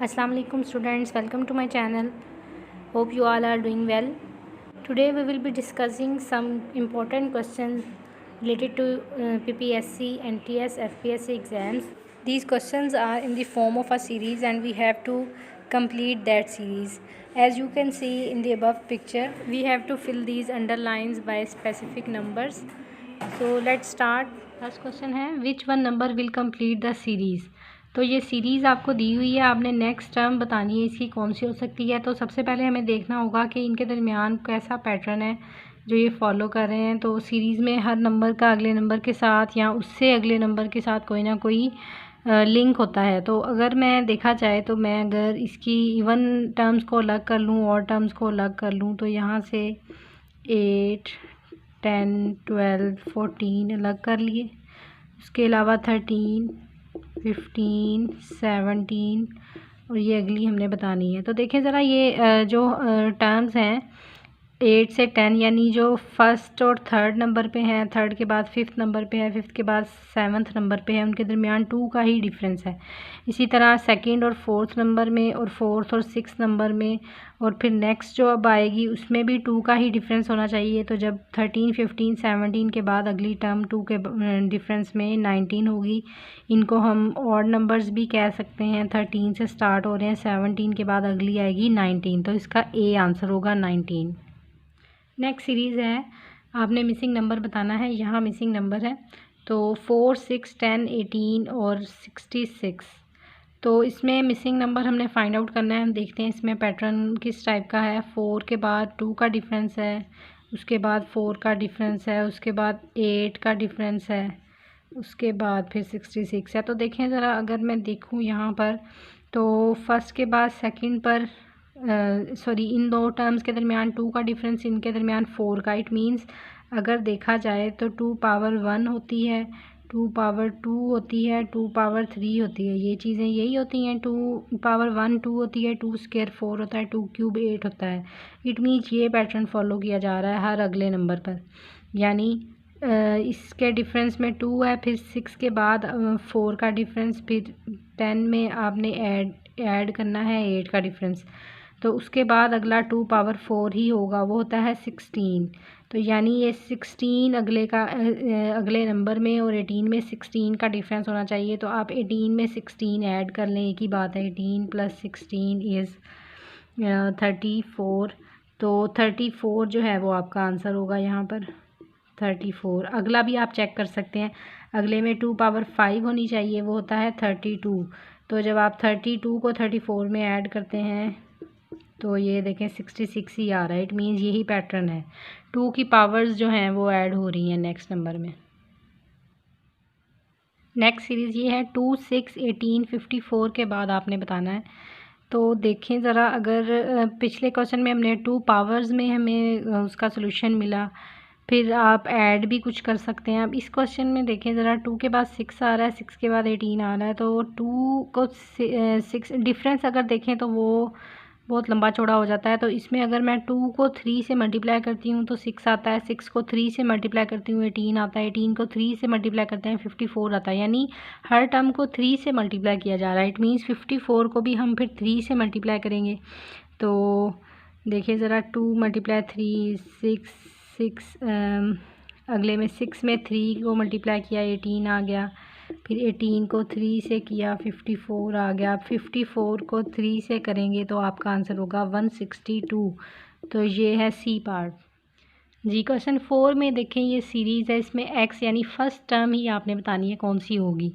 Assalamu alaikum students, welcome to my channel. Hope you all are doing well. Today we will be discussing some important questions related to PPSC, NTS, FPSC exams. These questions are in the form of a series and we have to complete that series. As you can see in the above picture, we have to fill these underlines by specific numbers. So let's start. First question है which one number will complete the series. तो ये series आपको दी हुई है, आपने next term बतानी है इसकी कौन सी हो सकती है। तो सबसे पहले हमें देखना होगा कि इनके दरमियान कैसा पैटर्न है जो ये फॉलो कर रहे हैं। तो सीरीज़ में हर नंबर का अगले नंबर के साथ या उससे अगले नंबर के साथ कोई ना कोई लिंक होता है। तो अगर मैं देखा जाए तो मैं अगर इसकी इवन टर्म्स को अलग कर लूँ और टर्म्स को अलग कर लूँ तो यहाँ से 8, 10, 12, 14 अलग कर लिए। उसके अलावा 13, 15, 17 और ये अगली हमने बतानी है। तो देखें ज़रा ये जो टर्म्स हैं 8 से 10 यानी जो फर्स्ट और थर्ड नंबर पे हैं, थर्ड के बाद फिफ्थ नंबर पे है, फिफ्थ के बाद सेवन्थ नंबर पे है, उनके दरमियान 2 का ही डिफरेंस है। इसी तरह सेकंड और फोर्थ नंबर में और फोर्थ और सिक्स नंबर में और फिर नेक्स्ट जो अब आएगी उसमें भी 2 का ही डिफरेंस होना चाहिए। तो जब 13, 15, 17 के बाद अगली टर्म 2 के डिफरेंस में 19 होगी। इनको हम ऑड नंबर्स भी कह सकते हैं। 13 से स्टार्ट हो रहे हैं, 17 के बाद अगली आएगी 19। तो इसका ए आंसर होगा 19। नेक्स्ट सीरीज़ है, आपने मिसिंग नंबर बताना है। यहाँ मिसिंग नंबर है तो 4, 6, 10, 18 और 66। तो इसमें मिसिंग नंबर हमने फाइंड आउट करना है। हम देखते हैं इसमें पैटर्न किस टाइप का है। 4 के बाद 2 का डिफरेंस है, उसके बाद 4 का डिफरेंस है, उसके बाद 8 का डिफरेंस है, उसके बाद फिर 66 है। तो देखें ज़रा, अगर मैं देखूँ यहाँ पर तो फर्स्ट के बाद सेकंड पर इन दो टर्म्स के दरमियान 2 का डिफरेंस, इनके दरमियान 4 का। इट मींस अगर देखा जाए तो 2 पावर 1 होती है, 2 पावर 2 होती है, 2 पावर 3 होती है। ये चीज़ें यही होती हैं। 2 पावर 1 2 होती है, 2 स्क्वायर 4 होता है, 2 क्यूब 8 होता है। इट मीन्स ये पैटर्न फॉलो किया जा रहा है हर अगले नंबर पर। यानी इसके डिफरेंस में 2 है, फिर 6 के बाद 4 का डिफरेंस, फिर 10 में आपने ऐड करना है 8 का डिफरेंस। तो उसके बाद अगला 2 पावर 4 ही होगा, वो होता है 16। तो यानी ये 16 अगले नंबर में और 18 में 16 का डिफरेंस होना चाहिए। तो आप 18 में 16 ऐड कर लें, एक ही बात है। 18 + 16 इज़ 34। तो 34 जो है वो आपका आंसर होगा यहाँ पर 34। अगला भी आप चेक कर सकते हैं, अगले में 2 पावर 5 होनी चाहिए, वो होता है 32। तो जब आप 32 को 34 में ऐड करते हैं तो ये देखें 66 ही आ रहा है। इट मीन्स यही पैटर्न है, 2 की पावर्स जो हैं वो ऐड हो रही हैं नेक्स्ट नंबर में। नेक्स्ट सीरीज़ ये है 2, 6, 18, 54 के बाद आपने बताना है। तो देखें ज़रा, अगर पिछले क्वेश्चन में हमने 2 पावर्स में हमें उसका सोल्यूशन मिला, फिर आप ऐड भी कुछ कर सकते हैं। अब इस क्वेश्चन में देखें ज़रा, 2 के बाद 6 आ रहा है, 6 के बाद 18 आ रहा है। तो 2 को 6 डिफरेंस अगर देखें तो वो बहुत लंबा चौड़ा हो जाता है। तो इसमें अगर मैं 2 को 3 से मल्टीप्लाई करती हूँ तो 6 आता है, 6 को 3 से मल्टीप्लाई करती हूँ 18 आता है, 18 को 3 से मल्टीप्लाई करते हैं 54 आता है। यानी हर टर्म को 3 से मल्टीप्लाई किया जा रहा है। इट मीन्स 54 को भी हम फिर 3 से मल्टीप्लाई करेंगे। तो देखिए ज़रा, 2 × 3 6, अगले में 6 में 3 को मल्टीप्लाई किया 18 आ गया, फिर 18 को 3 से किया 54 आ गया। 54 को 3 से करेंगे तो आपका आंसर होगा 162। तो ये है सी पार्ट जी। क्वेश्चन 4 में देखें, ये सीरीज़ है, इसमें एक्स यानी फर्स्ट टर्म ही आपने बतानी है कौन सी होगी।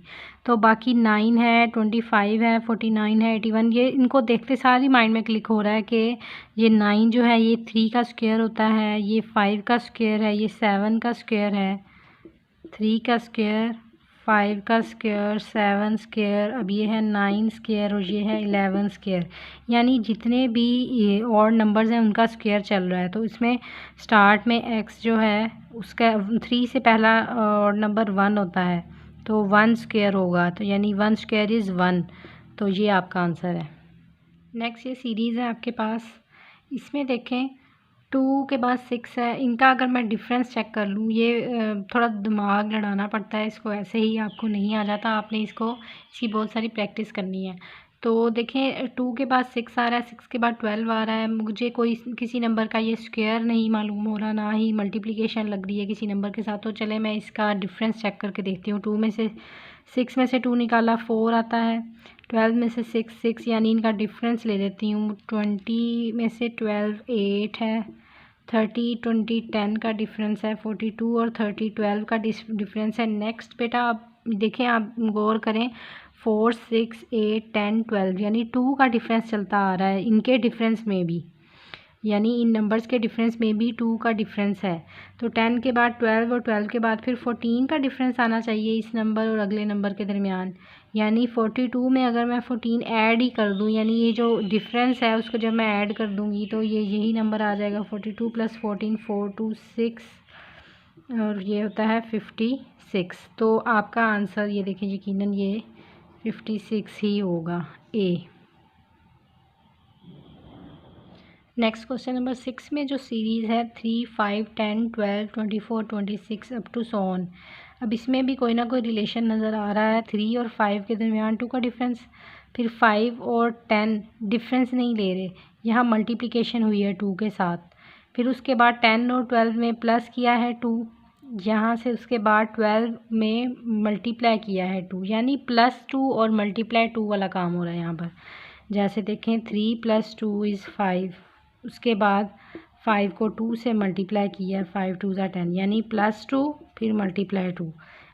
तो बाकी 9 है, 25 है, 49 है, 81, ये इनको देखते सारी माइंड में क्लिक हो रहा है कि ये 9 जो है ये 3 का स्क्वायर होता है, ये 5 का स्क्वायर है, ये 7 का स्क्वायर है, 3 का स्क्वायर, 5 का स्क्वायर, 7 स्क्वायर, अब ये है 9 स्क्वायर और ये है 11 स्क्वायर। यानी जितने भी ये ऑड नंबर्स हैं उनका स्क्वायर चल रहा है। तो इसमें स्टार्ट में एक्स जो है उसका 3 से पहला ऑड नंबर 1 होता है, तो 1 स्क्वायर होगा। तो यानी 1 स्क्वायर इज़ 1। तो ये आपका आंसर है। नेक्स्ट ये सीरीज़ है आपके पास, इसमें देखें 2 के बाद 6 है। इनका अगर मैं डिफरेंस चेक कर लूँ, ये थोड़ा दिमाग लड़ाना पड़ता है, इसको ऐसे ही आपको नहीं आ जाता, आपने इसकी बहुत सारी प्रैक्टिस करनी है। तो देखें 2 के बाद 6 आ रहा है, 6 के बाद 12 आ रहा है। मुझे कोई किसी नंबर का ये स्क्वायर नहीं मालूम हो रहा, ना ही मल्टीप्लिकेशन लग रही है किसी नंबर के साथ। तो चले मैं इसका डिफरेंस चेक करके देखती हूँ। 2 में से 6 में से 2 निकाला 4 आता है, 12 में से 6 यानी इनका डिफरेंस ले लेती हूँ। 20 में से 12 8 है, 30 20 10 का डिफरेंस है, 42 और 30 12 का डिफरेंस है। नेक्स्ट बेटा आप देखें, आप गौर करें, 4 6 8 10 12 यानी 2 का डिफरेंस चलता आ रहा है इनके डिफरेंस में भी, यानी इन नंबर्स के डिफरेंस में भी 2 का डिफरेंस है। तो 10 के बाद 12 और 12 के बाद फिर 14 का डिफरेंस आना चाहिए इस नंबर और अगले नंबर के दरमियान। यानी 42 में अगर मैं 14 ऐड ही कर दूं, यानी ये जो डिफरेंस है उसको जब मैं ऐड कर दूंगी तो ये यही नंबर आ जाएगा, 42 + 14 4 2 6 और ये होता है 56। तो आपका आंसर ये देखें, यकीनन ये 56 ही होगा, ए। नेक्स्ट क्वेश्चन नंबर 6 में जो सीरीज़ है 3 5 10 12 24 26 अप टू सो ऑन। अब इसमें भी कोई ना कोई रिलेशन नज़र आ रहा है। 3 और 5 के दरमियान 2 का डिफरेंस, फिर 5 और 10 डिफरेंस नहीं ले रहे, यहाँ मल्टीप्लिकेशन हुई है 2 के साथ। फिर उसके बाद 10 और 12 में प्लस किया है 2, यहाँ से उसके बाद 12 में मल्टीप्लाई किया है 2, यानी +2 और मल्टीप्लाई 2 वाला काम हो रहा है यहाँ पर। जैसे देखें 3 + 2 = 5, उसके बाद 5 को 2 से मल्टीप्लाई किया, 5 2 = 10 यानी +2 फिर मल्टीप्लाई 2।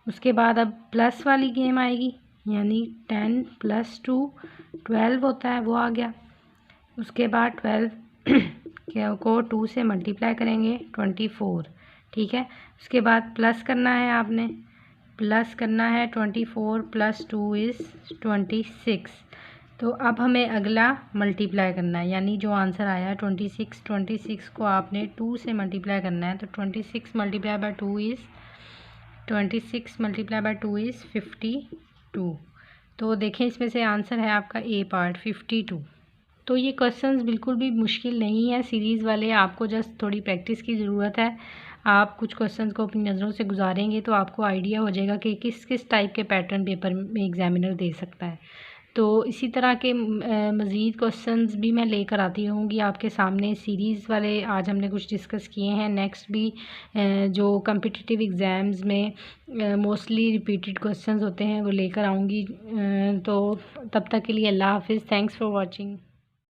उसके बाद अब प्लस वाली गेम आएगी, यानी 10 + 2 12 होता है, वो आ गया। उसके बाद 12 को 2 से मल्टीप्लाई करेंगे 24, ठीक है। उसके बाद प्लस करना है, आपने प्लस करना है 24 + 2 = 26। तो अब हमें अगला मल्टीप्लाई करना है, यानी जो आंसर आया 26 को आपने 2 से मल्टीप्लाई करना है। तो 26 × 2 = 52। तो देखें इसमें से आंसर है आपका ए पार्ट 52। तो ये क्वेश्चंस बिल्कुल भी मुश्किल नहीं है सीरीज़ वाले, आपको जस्ट थोड़ी प्रैक्टिस की ज़रूरत है। आप कुछ क्वेश्चंस को अपनी नज़रों से गुजारेंगे तो आपको आइडिया हो जाएगा कि किस किस टाइप के पैटर्न पेपर में एग्ज़ामिनर दे सकता है। तो इसी तरह के मज़ीद क्वेश्चंस भी मैं लेकर आती रहूँगी आपके सामने। सीरीज़ वाले आज हमने कुछ डिस्कस किए हैं, नेक्स्ट भी जो कम्पिटिटिव एग्ज़ाम्स में मोस्टली रिपीटेड क्वेश्चंस होते हैं वो लेकर आऊँगी। तो तब तक के लिए अल्लाह हाफ़िज़, थैंक्स फॉर वॉचिंग।